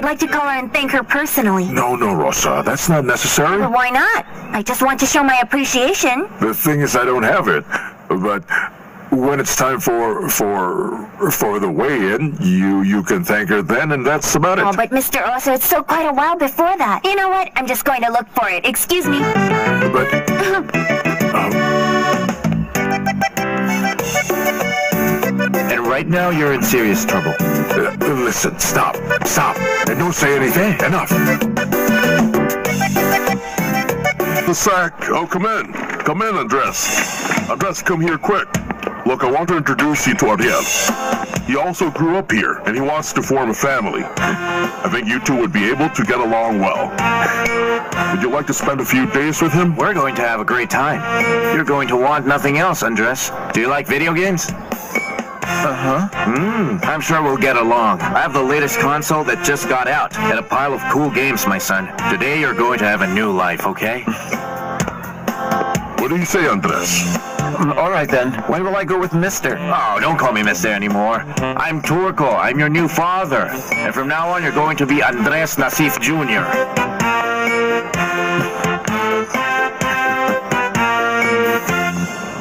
I'd like to call her and thank her personally. No, Rosa, that's not necessary. Well, why not? I just want to show my appreciation. The thing is, I don't have it. But when it's time for the weigh-in, you can thank her then, and that's about it. Oh, but Mr. Oso, it's still quite a while before that. You know what? I'm just going to look for it. Excuse me. But... And right now, you're in serious trouble. Listen, stop. And don't say anything. Enough. The sack. Oh, come in. Come in, Andres. Andres, come here quick. Look, I want to introduce you to Ariel. He also grew up here, and he wants to form a family. I think you two would be able to get along well. Would you like to spend a few days with him? We're going to have a great time. You're going to want nothing else, Andres. Do you like video games? I'm sure we'll get along. I have the latest console that just got out, and a pile of cool games, my son. Today you're going to have a new life, okay? What do you say, Andres? All right then. When will I go with Mister? Oh, don't call me Mister anymore. I'm Turco. I'm your new father. And from now on, you're going to be Andres Nassif Jr.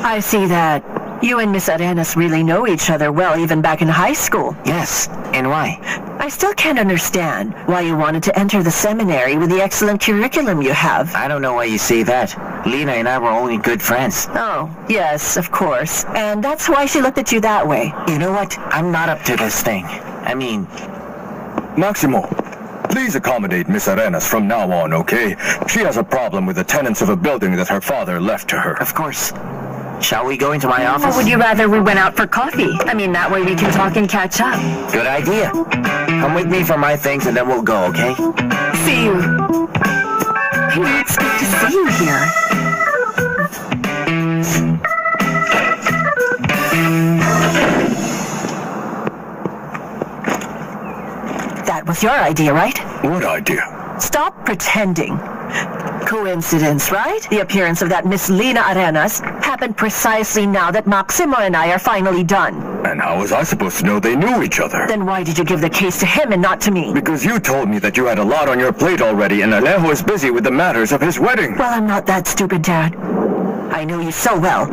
I see that. You and Miss Arenas really know each other well, even back in high school. Yes, and why? I still can't understand why you wanted to enter the seminary with the excellent curriculum you have. I don't know why you say that. Lena and I were only good friends. Oh, yes, of course. And that's why she looked at you that way. You know what? I'm not up to this thing. I mean... Maximo, please accommodate Miss Arenas from now on, okay? She has a problem with the tenants of a building that her father left to her. Of course. Shall we go into my office? Or would you rather we went out for coffee? I mean, that way we can talk and catch up. Good idea. Come with me for my things and then we'll go, okay? See you. Hey, it's good to see you here. That was your idea, right? What idea? Stop pretending. Coincidence, right? The appearance of that Miss Lena Arenas happened precisely now that Maximo and I are finally done. And how was I supposed to know they knew each other? Then why did you give the case to him and not to me? Because you told me that you had a lot on your plate already and Alejo is busy with the matters of his wedding. Well, I'm not that stupid, Dad. I know you so well.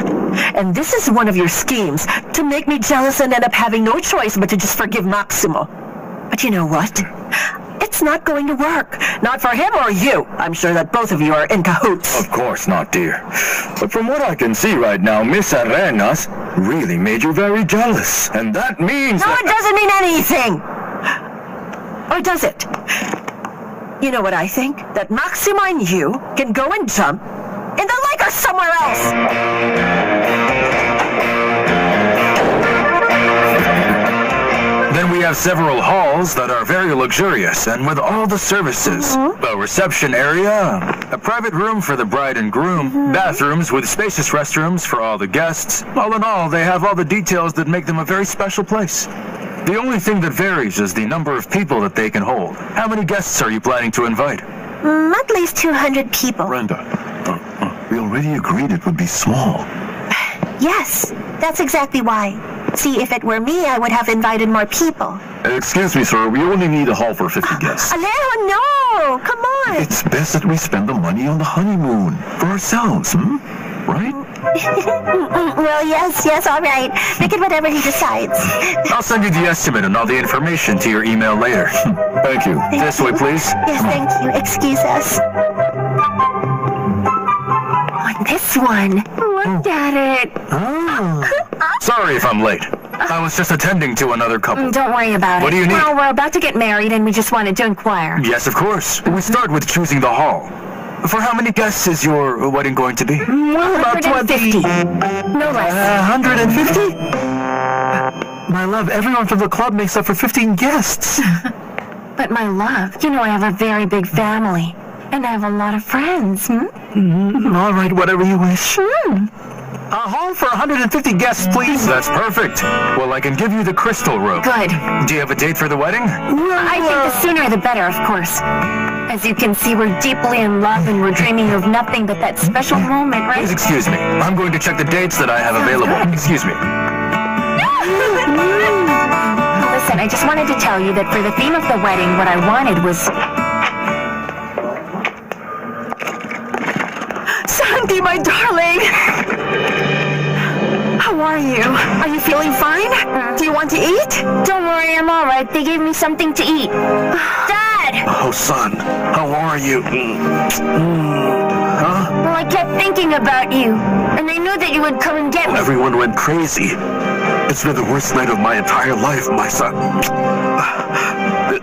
And this is one of your schemes, to make me jealous and end up having no choice but to just forgive Maximo. But you know what? It's not going to work. Not for him or you. I'm sure that both of you are in cahoots. Of course not, dear. But from what I can see right now, Miss Arenas really made you very jealous. And that means No, it doesn't mean anything! Or does it? You know what I think? That Maximo and you can go and jump in the lake or somewhere else! Then we have several halls that are very luxurious and with all the services. A reception area, a private room for the bride and groom, bathrooms with spacious restrooms for all the guests. All in all, they have all the details that make them a very special place. The only thing that varies is the number of people that they can hold. How many guests are you planning to invite? At least 200 people. Brenda, we already agreed it would be small. Yes, that's exactly why. See, if it were me, I would have invited more people. Excuse me, sir, we only need a hall for 50 guests. Alejo, no! Come on! It's best that we spend the money on the honeymoon for ourselves, right? Well, yes, all right. Make it whatever he decides. I'll send you the estimate and all the information to your email later. Thank you. This way, please. Yes, thank you. Excuse us. On this one. Look at it. Sorry if I'm late. I was just attending to another couple. Don't worry about it. What do you need? Well, we're about to get married and we just wanted to inquire. Yes, of course. We start with choosing the hall. For how many guests is your wedding going to be? Well, about 150. No less. 150? My love, everyone from the club makes up for 15 guests. But my love, you know I have a very big family. And I have a lot of friends, All right, whatever you wish. A hall for 150 guests, please. That's perfect. Well, I can give you the crystal room. Good. Do you have a date for the wedding? I think the sooner the better, of course. As you can see, we're deeply in love and we're dreaming of nothing but that special moment, right? Please excuse me. I'm going to check the dates that I have available. Excuse me. Listen, listen, I just wanted to tell you that for the theme of the wedding, what I wanted was... Sandy, my darling! How are you? Are you feeling fine? Do you want to eat? Don't worry, I'm all right. They gave me something to eat. Dad! Oh, son, how are you? Huh? Well, I kept thinking about you, and I knew that you would come and get me. Everyone went crazy. It's been the worst night of my entire life, my son.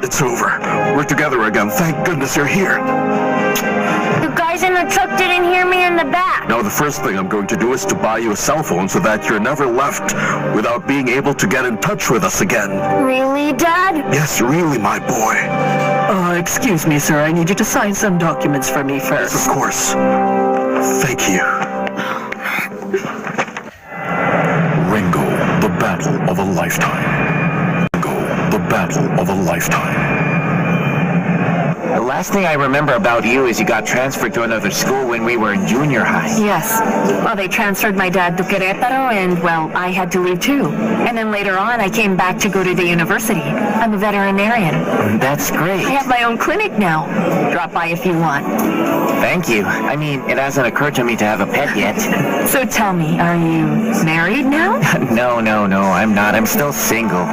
It's over. We're together again. Thank goodness you're here. The guys in the truck didn't hear me in the back. Now, the first thing I'm going to do is to buy you a cell phone so that you're never left without being able to get in touch with us again. Really, Dad? Yes, really, my boy. Excuse me, sir. I need you to sign some documents for me first. Of course. Thank you. Ringo, the battle of a lifetime. Ringo, the battle of a lifetime. The last thing I remember about you is you got transferred to another school when we were in junior high. Yes. Well, they transferred my dad to Querétaro, and, well, I had to leave too. And then later on, I came back to go to the university. I'm a veterinarian. That's great. I have my own clinic now. Drop by if you want. Thank you. I mean, it hasn't occurred to me to have a pet yet. So tell me, are you married now? No, I'm not. I'm still single.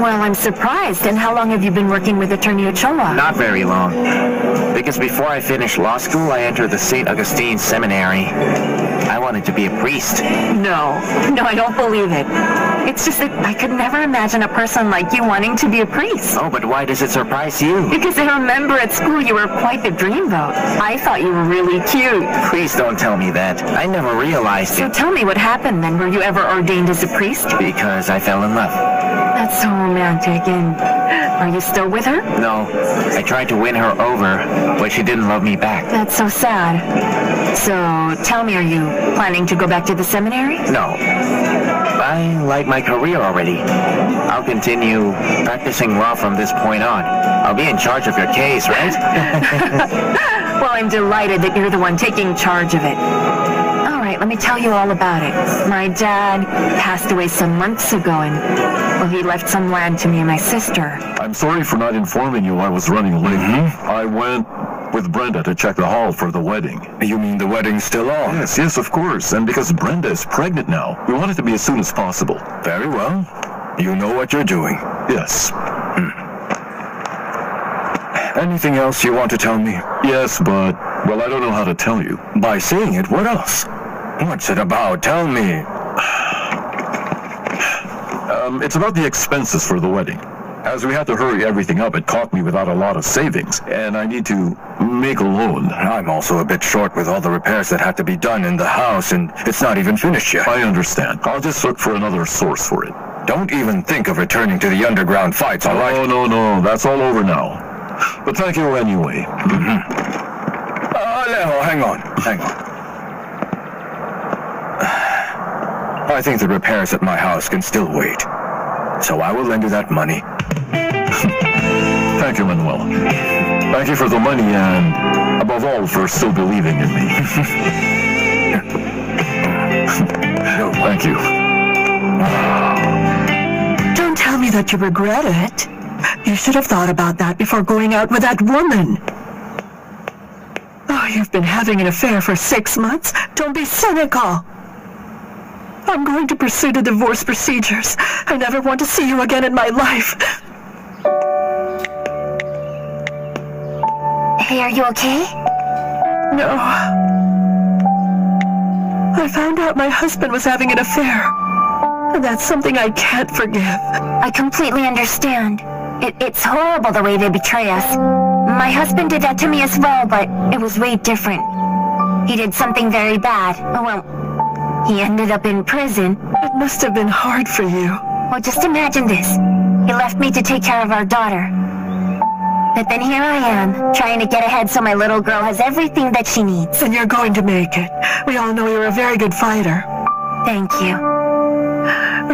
Well, I'm surprised. And how long have you been working with Attorney Ochoa? Not very long. Because before I finished law school, I entered the St. Augustine Seminary. I wanted to be a priest. No, I don't believe it. It's just that I could never imagine a person like you wanting to be a priest. Oh, but why does it surprise you? Because I remember at school you were quite the dreamboat. I thought you were really cute. Please don't tell me that. I never realized So it. tell me what happened then. Were you ever ordained as a priest? Because I fell in love. That's so romantic. And are you still with her? No, I tried to win her over, but she didn't love me back. That's so sad. So tell me, are you planning to go back to the seminary? No. I like my career already. I'll continue practicing law from this point on. I'll be in charge of your case, right? Well, I'm delighted that you're the one taking charge of it. All right, let me tell you all about it. My dad passed away some months ago, and, well, he left some land to me and my sister. I'm sorry for not informing you I was running late. I went with Brenda to check the hall for the wedding. You mean the wedding's still on? Yes, of course. And because Brenda is pregnant now, we want it to be as soon as possible. Very well. You know what you're doing. Yes. Anything else you want to tell me? Yes, but, well, I don't know how to tell you. By saying it, what else? What's it about? Tell me. It's about the expenses for the wedding. As we had to hurry everything up, it caught me without a lot of savings, and I need to make a loan. I'm also a bit short with all the repairs that had to be done in the house, and it's not even finished yet. I understand. I'll just look for another source for it. Don't even think of returning to the underground fights, all right? Oh, no. That's all over now. But thank you anyway. Alejo, hang on. I think the repairs at my house can still wait. So I will lend you that money. Thank you, Manuel. Thank you for the money and, above all, for still believing in me. Thank you. Don't tell me that you regret it. You should have thought about that before going out with that woman. Oh, you've been having an affair for 6 months? Don't be cynical. I'm going to pursue the divorce procedures. I never want to see you again in my life. Hey, are you okay? No. I found out my husband was having an affair. And that's something I can't forgive. I completely understand. It's horrible the way they betray us. My husband did that to me as well, but it was way different. He did something very bad. Oh, well, he ended up in prison. It must have been hard for you. Well, just imagine this. He left me to take care of our daughter. But then here I am, trying to get ahead so my little girl has everything that she needs. And you're going to make it. We all know you're a very good fighter. Thank you.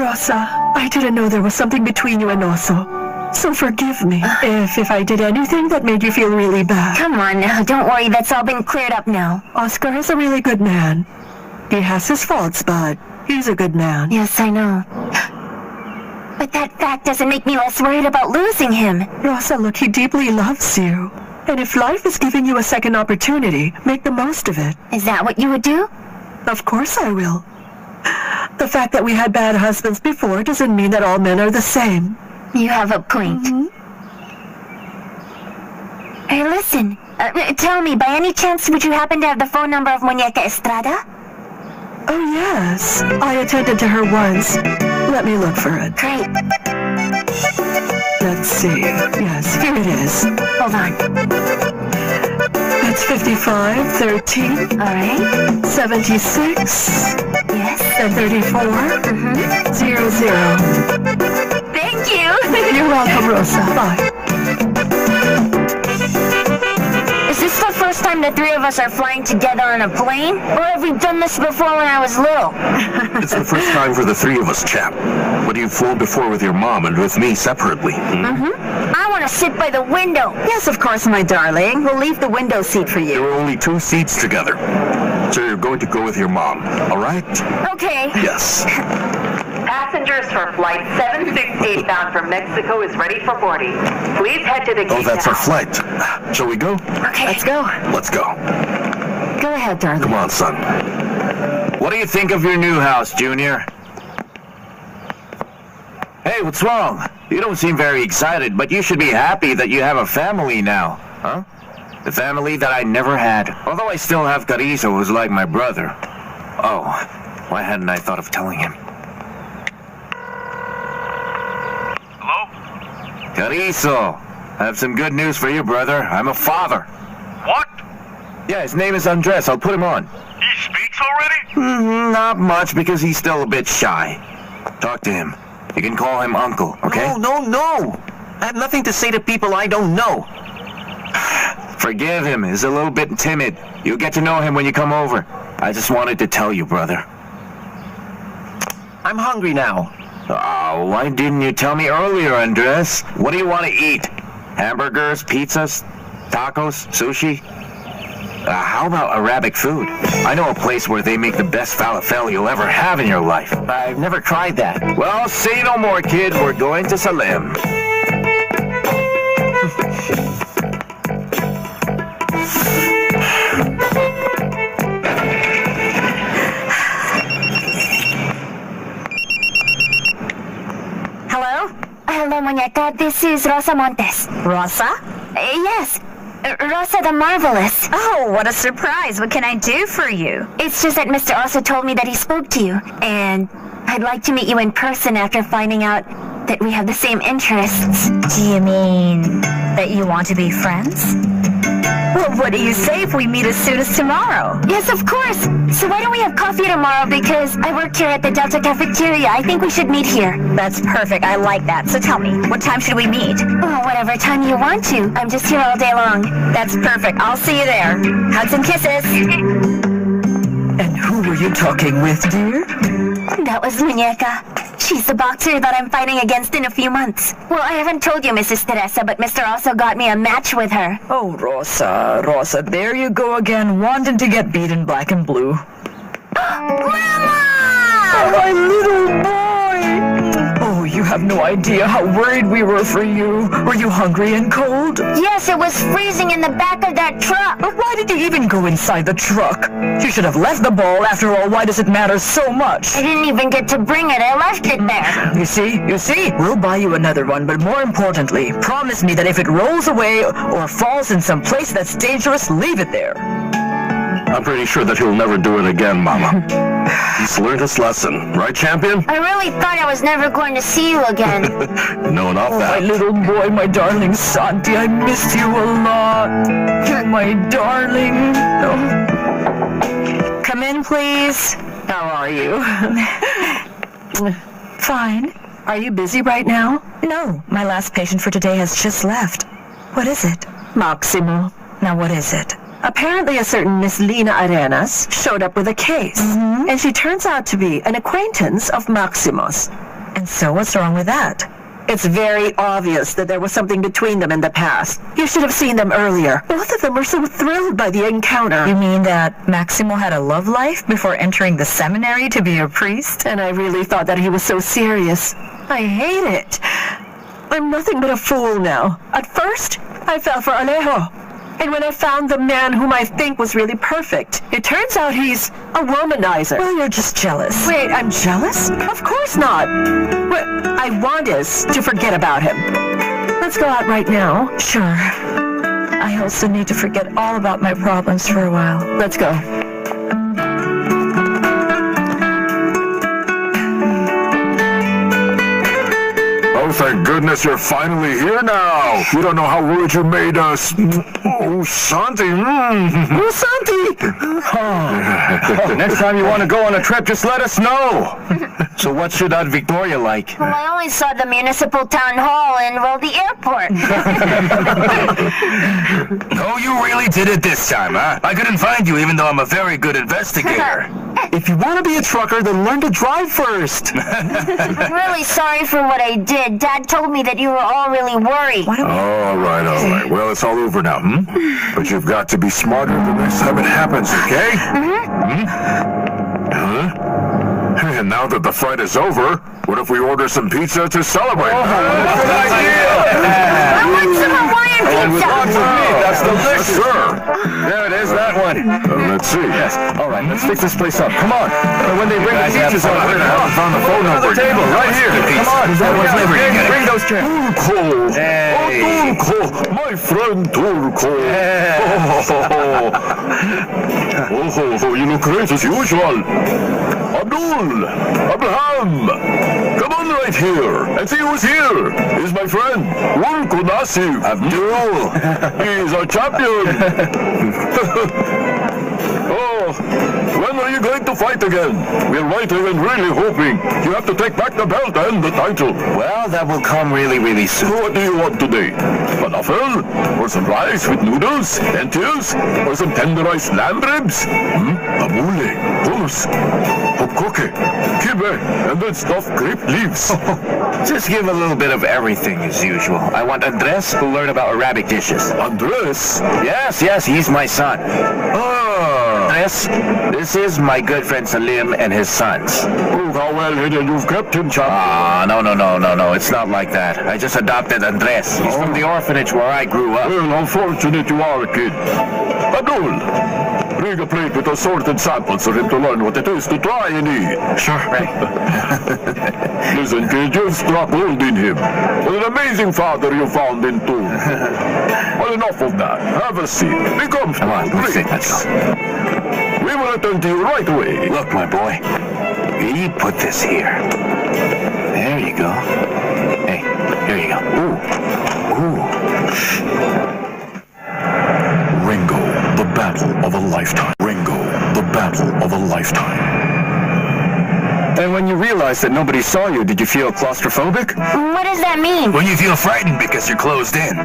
Rosa, I didn't know there was something between you and Oso. So forgive me if I did anything that made you feel really bad. Come on now, don't worry, that's all been cleared up now. Oscar is a really good man. He has his faults, but he's a good man. Yes, I know. But that fact doesn't make me less worried about losing him. Rosa, look, he deeply loves you. And if life is giving you a second opportunity, make the most of it. Is that what you would do? Of course I will. The fact that we had bad husbands before doesn't mean that all men are the same. You have a point. Hey, listen. Tell me, by any chance, would you happen to have the phone number of Muñeca Estrada? Oh, yes. I attended to her once. Let me look for it. Great. Let's see. Yes, here it is. Hold on. It's 5513. All right. 76. Yes. And 34. 00. Thank you. You're welcome, Rosa. Bye. Is this the first time the three of us are flying together on a plane? Or have we done this before when I was little? It's the first time for the three of us, chap. But you've flown before with your mom and with me separately. I want to sit by the window. Yes, of course, my darling. We'll leave the window seat for you. There are only 2 seats together. So you're going to go with your mom, all right? Okay. Yes. Passengers for flight 768 bound for Mexico is ready for boarding. Please head to the gate Oh, that's now. our flight. Shall we go? Okay. Let's go. Let's go. Go ahead, darling. Come on, son. What do you think of your new house, Junior? Hey, what's wrong? You don't seem very excited, but you should be happy that you have a family now, huh? The family that I never had. Although I still have Carrizo, who's like my brother. Oh, why hadn't I thought of telling him? Hello? Carrizo, I have some good news for you, brother. I'm a father. What? Yeah, his name is Andres. I'll put him on. He speaks already? Not much, because he's still a bit shy. Talk to him. You can call him Uncle, okay? No. I have nothing to say to people I don't know. Forgive him. He's a little bit timid. You'll get to know him when you come over. I just wanted to tell you, brother. I'm hungry now. Oh, why didn't you tell me earlier, Andres? What do you want to eat? Hamburgers, pizzas, tacos, sushi? How about Arabic food? I know a place where they make the best falafel you'll ever have in your life. I've never tried that. Well, say no more, kid. We're going to Salem. Hello? Hello, Muñeca. This is Rosa Montes. Rosa? Yes. Rosa the Marvelous. Oh, what a surprise. What can I do for you? It's just that Mr. Oso told me that he spoke to you, and I'd like to meet you in person after finding out that we have the same interests. Do you mean that you want to be friends? Well, what do you say if we meet as soon as tomorrow? Yes, of course. So why don't we have coffee tomorrow, because I work here at the Delta Cafeteria. I think we should meet here. That's perfect. I like that. So tell me, what time should we meet? Oh, whatever time you want to. I'm just here all day long. That's perfect. I'll see you there. Hugs and kisses. And who were you talking with, dear? That was Muñeca. She's the boxer that I'm fighting against in a few months. Well, I haven't told you, Mrs. Teresa, but Mr. Oso got me a match with her. Oh, Rosa, there you go again, wanting to get beaten black and blue. Grandma! Oh, my little boy! Oh, you have no idea how worried we were for you. Were you hungry and cold? Yes, it was freezing in the back of that truck. But why did you even go inside the truck? You should have left the ball. After all, why does it matter so much? I didn't even get to bring it. I left it there. You see? We'll buy you another one, but more importantly, promise me that if it rolls away or falls in some place that's dangerous, leave it there. I'm pretty sure that he'll never do it again, Mama. He's learned his lesson, right, champion? I really thought I was never going to see you again. No, not Oh, my that. little boy, my darling Santi, I missed you a lot. My darling. Oh. Come in, please. How are you? Fine. Are you busy right now? No, my last patient for today has just left. What is it? Maximo. Now what is it? Apparently a certain Miss Lina Arenas showed up with a case. And she turns out to be an acquaintance of Maximo's. And so what's wrong with that? It's very obvious that there was something between them in the past. You should have seen them earlier. Both of them were so thrilled by the encounter. You mean that Maximo had a love life before entering the seminary to be a priest? And I really thought that he was so serious. I hate it. I'm nothing but a fool now. At first, I fell for Alejo. And when I found the man whom I think was really perfect, it turns out he's a womanizer. Well, you're just jealous. Wait, I'm jealous? Of course not. What I want is to forget about him. Let's go out right now. Sure. I also need to forget all about my problems for a while. Let's go. Oh, thank goodness you're finally here now. You don't know how worried you made us. Oh, Santi. Oh, Santi! Oh. Next time you want to go on a trip, just let us know. So what should Aunt Victoria like? Well, I only saw the municipal town hall and, well, the airport. Oh, you really did it this time, huh? I couldn't find you even though I'm a very good investigator. If you want to be a trucker, then learn to drive first. I'm really sorry for what I did. Dad told me that you were all really worried. All right. Well, it's all over now, But you've got to be smarter the next time it happens, okay? And now that the fight is over, what if we order some pizza to celebrate? Good idea! I want some Hawaiian And with lots of pizza! meat, that's delicious. Sure. There it is, that one. Let's see. Yes. All right, let's fix this place up. Come on. When they bring the pizzas over, I haven't found the phone number. the table, right here. Come on. Bring those chairs. Turco! Hey. Turco! My friend Turco! Oh, you look great as usual. Abraham! Come on right here and see who's here. He's my friend, Turco Nasif. Abdul. He's our champion. Oh, when are you going to fight again? We're waiting and really hoping. You have to take back the belt and the title. Well, that will come really, really soon. What do you want today? Falafel? Or some rice with noodles? Lentils? Or some tenderized lamb ribs? Abule, hummus, hopkoke, kibe, and then stuffed grape leaves. Just give a little bit of everything as usual. I want Andres to learn about Arabic dishes. Andres? Yes, he's my son. Ah. Andres, this is my good friend Salim and his sons. Oh, how well-hidden you've kept him, champ. No, it's not like that. I just adopted Andres. He's from the orphanage where I grew up. Well, how fortunate you are, kid. Abdul, bring a plate with assorted samples for him to learn what it is to try and eat. Sure. Right. Listen, kid, you've struck gold in him. What an amazing father you found in Toon. Well, enough of that. Have a seat. Be comfortable. Come on, let's sit. Let's go. We will attend to you right away. Look, my boy. You put this here. There you go. Hey, here you go. Ooh. Ringo, the battle of a lifetime. Ringo, the battle of a lifetime. And when you realized that nobody saw you, did you feel claustrophobic? What does that mean? When you feel frightened because you're closed in. Oh,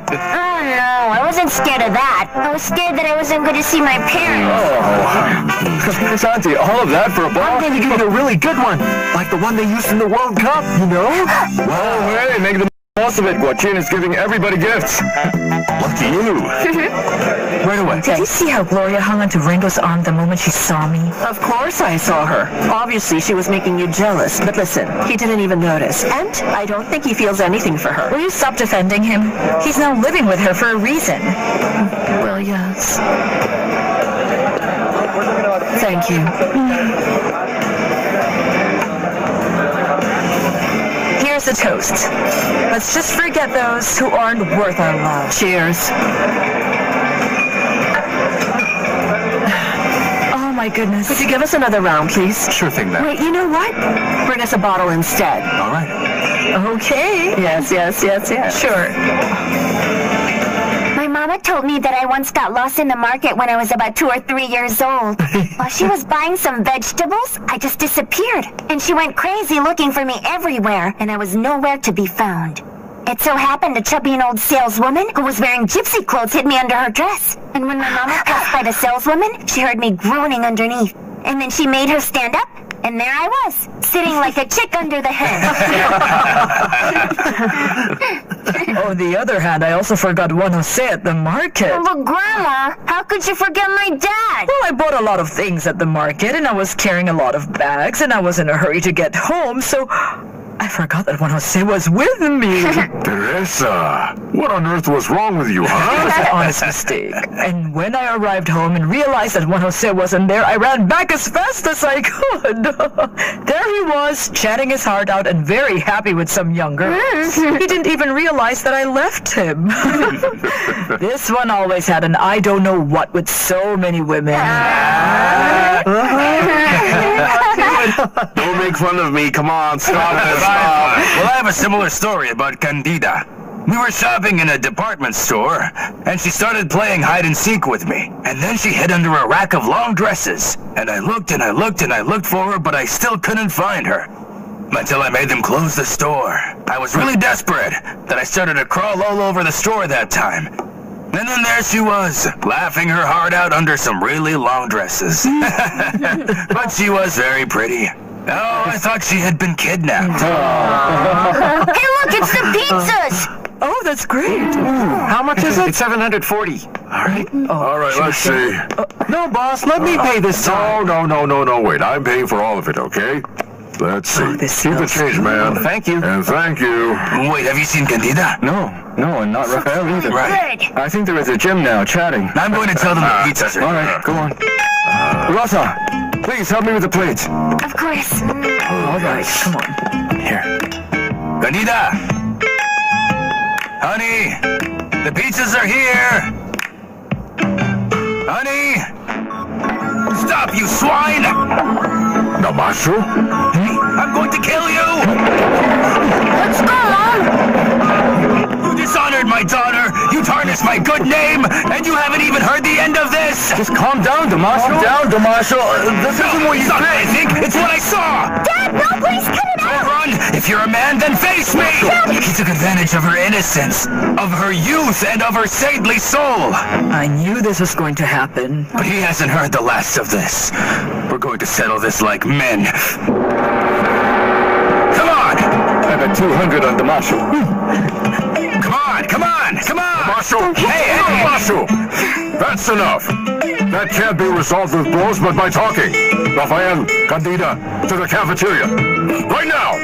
no, I wasn't scared of that. I was scared that I wasn't going to see my parents. Oh, Santi, all of that for a ball? I'm going to give you a really good one, like the one they used in the World Cup, you know? Well, hey, make the most of it. Guachin is giving everybody gifts. Lucky you. Right away. Did you see how Gloria hung onto Ringo's arm the moment she saw me? Of course I saw her. Obviously, she was making you jealous. But listen, he didn't even notice. And I don't think he feels anything for her. Will you stop defending him? He's now living with her for a reason. Well, yes. Thank you. Here's a toast. Let's just forget those who aren't worth our love. Cheers. Oh my goodness. Could you give us another round, please? Sure thing, then. Wait, you know what? Bring us a bottle instead. All right. Okay. Yes. Sure. My mama told me that I once got lost in the market when I was about 2 or 3 years old. While she was buying some vegetables, I just disappeared. And she went crazy looking for me everywhere, and I was nowhere to be found. It so happened a chubby old saleswoman who was wearing gypsy clothes hid me under her dress. And when my mama passed by the saleswoman, she heard me groaning underneath. And then she made her stand up, and there I was, sitting like a chick under the hen. On the other hand, I also forgot Juan Jose at the market. But Grandma, how could you forget my dad? Well, I bought a lot of things at the market, and I was carrying a lot of bags, and I was in a hurry to get home, so I forgot that Juan Jose was with me. Teresa, what on earth was wrong with you, It was huh? an honest mistake. And when I arrived home and realized that Juan Jose wasn't there, I ran back as fast as I could. There he was, chatting his heart out and very happy with some young girl. He didn't even realize that I left him. This one always had an I don't know what with so many women. Don't make fun of me. Come on, stop it. Well, I have a similar story about Candida. We were shopping in a department store, and she started playing hide and seek with me. And then she hid under a rack of long dresses. And I looked and I looked and I looked for her, but I still couldn't find her. Until I made them close the store. I was really desperate that I started to crawl all over the store that time. And then there she was, laughing her heart out under some really long dresses. But she was very pretty. Oh, I thought she had been kidnapped. Hey, look, it's the pizzas! Oh, that's great. How much is it? It's 740. All right. All right, let's see. No, boss, let me pay this time. No, wait. I'm paying for all of it, okay? Let's see. this Keep the smells change, man. Thank you. And thank you. Wait, have you seen Candida? No, and not Rafael either. Right. Good. I think they're at the gym now, chatting. I'm going to tell them the pizzas are All right, go on. Rosa, please help me with the plates. Of course. All right, come on. Here. Candida! Honey, the pizzas are here! Honey! Stop, you swine! Damaso? Hey, I'm going to kill you! What's going on? You dishonored my daughter, you tarnished my good name, and you haven't even heard the end of this! Just calm down, Damaso. Calm down, Damaso. This isn't what you It's not what I think. think, it's what I saw! Dad, no, please cut it Don't out! run! If you're a man, then face me! He took advantage of her innocence, of her youth, and of her saintly soul! I knew this was going to happen. But he hasn't heard the last of this. We're going to settle this like men. Come on! I bet 200 on Damaso. Come on! Damaso! Hey! Damaso! That's enough. That can't be resolved with blows, but by talking. Rafael, Candida, to the cafeteria. Right now!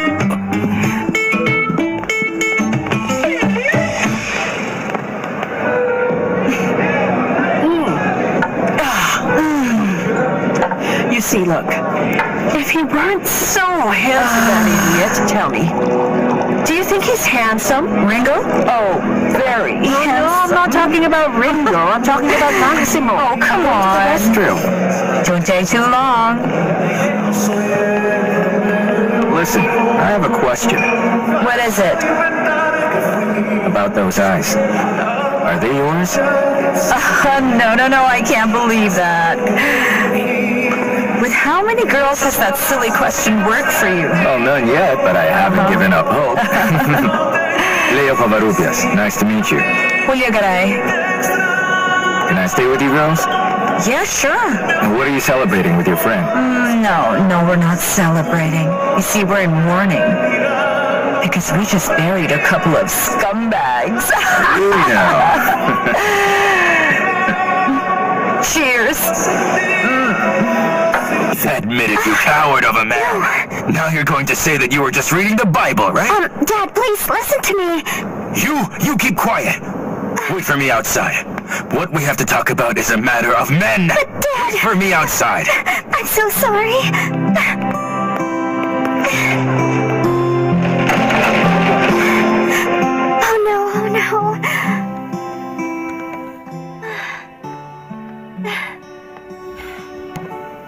You see, look. If he weren't so handsome, that idiot, tell me. Do you think he's handsome, Ringo? Oh, very handsome. No, I'm not talking about Ringo. I'm talking about Maximo. Oh, come on. That's true. Don't take too long. Listen, I have a question What is it? about those eyes. Are they yours? No, I can't believe that. With how many girls has that silly question worked for you? Well, none yet, but I haven't given up hope. Leo Pavarubias, nice to meet you. Huliagaray. Can I stay with you girls? Yeah, sure. And what are you celebrating with your friend? No, we're not celebrating. You see, we're in mourning. Because we just buried a couple of scumbags. You know. Cheers. Admit it, you coward of a man. Now you're going to say that you were just reading the Bible, right? Dad, please listen to me. You keep quiet. Wait for me outside. What we have to talk about is a matter of men. But Dad... Wait for me outside. I'm so sorry. Oh no.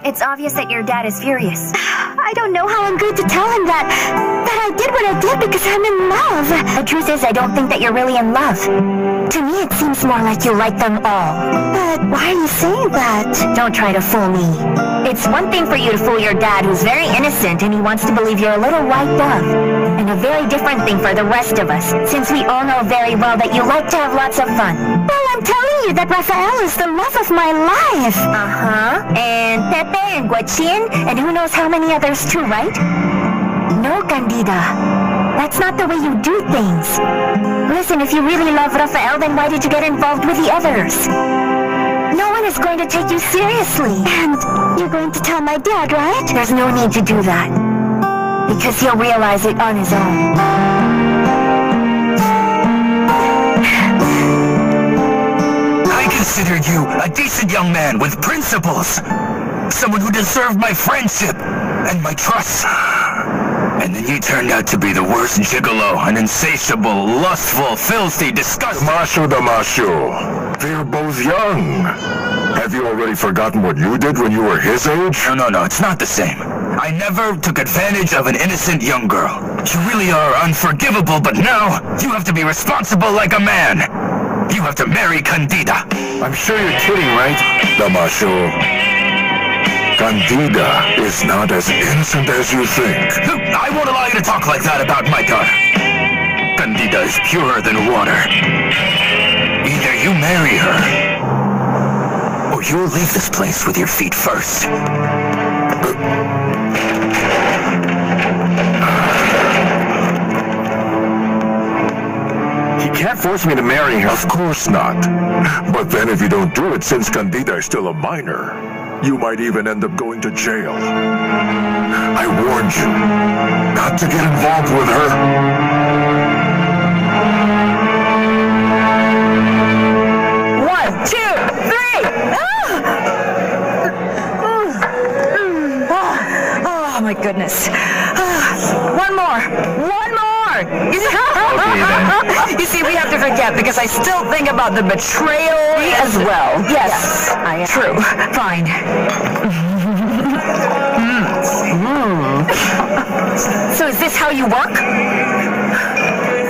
It's obvious that your dad is furious. I don't know how I'm going to tell him that I did what I did because I'm in love. The truth is, I don't think that you're really in love. To me, it seems more like you like them all. But why are you saying that? Don't try to fool me. It's one thing for you to fool your dad, who's very innocent, and he wants to believe you're a little white dove. And a very different thing for the rest of us, since we all know very well that you like to have lots of fun. Well, I'm telling you that Rafael is the love of my life. Uh-huh. And Pepe and Guachin, and who knows how many others too, right? No, Candida. That's not the way you do things. Listen, if you really love Rafael, then why did you get involved with the others? No one is going to take you seriously. And you're going to tell my dad, right? There's no need to do that. because he'll realize it on his own. I considered you a decent young man with principles. Someone who deserved my friendship and my trust. And then you turned out to be the worst gigolo, an insatiable, lustful, filthy, disgusting... Damasio. They're both young. Have you already forgotten what you did when you were his age? No, it's not the same. I never took advantage of an innocent young girl. You really are unforgivable, but now you have to be responsible like a man. You have to marry Candida. I'm sure you're kidding, right? Damasio. Candida is not as innocent as you think. I won't allow you to talk like that about my daughter. Candida is purer than water. Either you marry her, or you'll leave this place with your feet first. He can't force me to marry her. Of course not. But then if you don't do it, since Candida is still a minor, you might even end up going to jail. I warned you not to get involved with her. One, two, three! Oh, my goodness. One more! You see, we have to forget, because I still think about the betrayal as well. Yes, true. Fine. So is this how you work?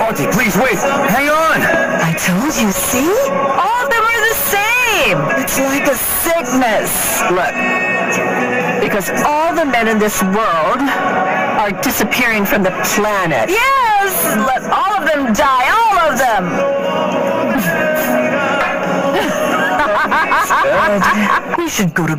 Auntie, please wait. Hang on. I told you, see? All of them are the same. It's like a sickness. Look, because all the men in this world are disappearing from the planet. Yes! Let all of them die, all of them! We should go to